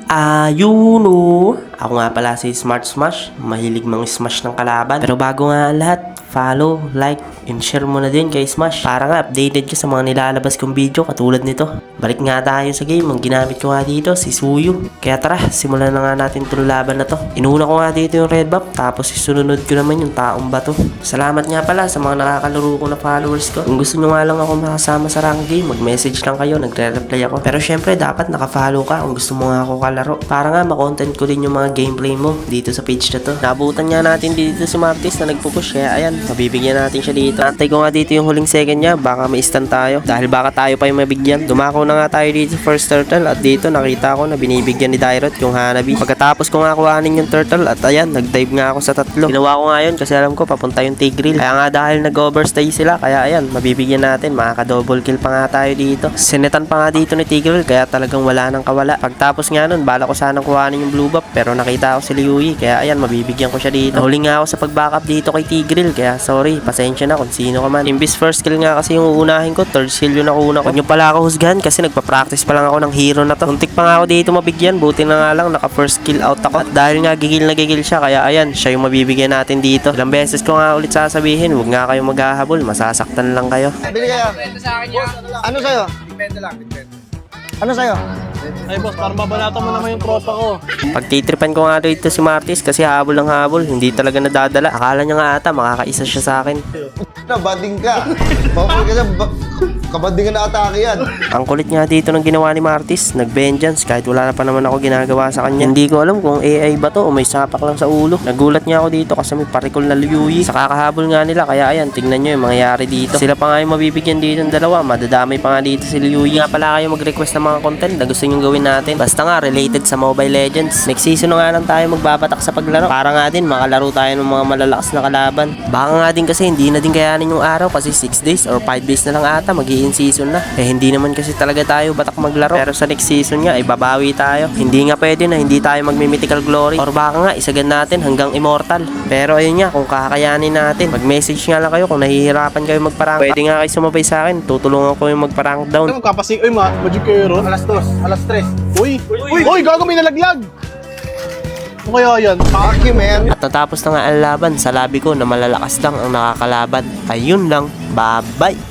Ayun o. Ako nga pala si Smart Smash. Mahilig mang smash ng kalaban. Pero bago nga ang lahat, follow, like, and share mo na din kay Smash. Para nga updated ka sa mga nilalabas kong video katulad nito. Balik nga tayo sa game. Ang ginamit ko nga dito, si Suyu. Kaya tara, simulan na nga natin itong laban na to. Inuna ko nga dito yung red buff. Tapos isunod ko naman yung taong bato. Salamat nga pala sa mga nakakalaro ko na followers ko. Kung gusto nyo nga lang ako makasama sa rank game, mag-message lang kayo, nagre-reply ako. Pero syempre dapat nakafollow ka kung gusto mo nga ako kalaro. Para nga makontent ko din yung mga gameplay mo dito sa page na to. Nabutan nga natin dito si Martis na nagpupush. Kaya ayan, mabibigyan natin siya dito. Antay ko nga dito yung huling second niya. Baka may stun tayo. Dahil baka tayo pa yung mabigyan. Dumako na nga tayo dito sa first turtle. At dito nakita ko na binibigyan ni Dairot yung Hanabi. Pagkatapos ko nga kuhanin yung turtle. At ayan, nag-dive nga ako sa tatlo. Ginawa ko nga yun kasi alam ko papunta yung Tigreal. Kaya nga dahil nag-overstay sila. Kaya ayan, mabibigyan natin. Makaka-double kill pa nga tayo dito. Sinetan pa nga dito ni Tigreal. Kaya talagang wala nang kawala. Pagtapos nga nun, bala ko sanang kuhanin yung blue buff. Pero nakita ko si Liuyi. Kaya ayan, mabibigyan ko siya dito. Nahuli nga ako sa pag-backup dito kay Tigreal. Kaya sorry, pasensya na kung sino ka man. Imbis first kill nga kasi yung uunahin ko, third kill yung nakuha ko. Huwag nyo pala ako husgahan kasi nagpa-practice pa lang ako ng hero na to. Muntik pa nga ako dito mabigyan. Buti na nga lang, naka first kill out ako. At dahil nga gigil na gigil siya, kaya ayan, siya yung mabibigyan natin dito. Ilang beses ko nga ulit sasabihin, huwag nga kayo maghahabol, masasaktan lang kayo. Bili kaya. Ano sa'yo? Depende lang, depende. Ano sa'yo? Ay boss, parang babanatan mo naman yung tropa ko. Pagtitripan ko nga dito si Martis kasi habol ng habol, hindi talaga nadadala. Akala niya nga ata makakaisa siya sa akin. Bading ka. Bawal ka na. Kabadingan na atake yan. Ang kulit nga dito ng ginawa ni Martis, nag-vengeance kahit wala na pa naman ako ginagawa sa kanya. Hindi ko alam kung AI ba to o may sapak lang sa ulo. Nagulat niya ako dito kasi may parikol na Liuyi. Sa kakahabol nga nila, kaya ayan, tingnan nyo yung mangyayari dito. Sila pa nga yung mabibigyan dito ng dalawa, madadamay pa nga dito si Liuyi. Nga pala kayo mag-request ng mga content na gusto nyo gawin natin. Basta nga related sa Mobile Legends. Next season na nga lang tayo magbabatak sa paglaro. Para nga din makalaro tayo ng mga malalakas na kalaban. Baka nga din kasi hindi na din kayanin yung araw kasi 6 days or 5 days na lang ata mag-i-in season na. Eh hindi naman kasi talaga tayo batak maglaro. Pero sa next season nga ay babawi tayo. Hindi nga pwede na hindi tayo magmi-mythical glory. Or baka nga isagan natin hanggang immortal. Pero ayun nga, kung kakayanin natin, mag-message nga lang kayo kung nahihirapan kayo magparang. Pwede nga kayo sumabay sa akin. Tutulungan ko yung magparang down. Ano kapasig? Uy, Magic kayo ron? Alas 2, alas 3. Uy, gago, may nalaglag! Ano kaya yan? Aki, man. At natapos na nga ang laban sa labi ko na malalakas lang ang nakakalaban. Ayun lang. Bye-bye!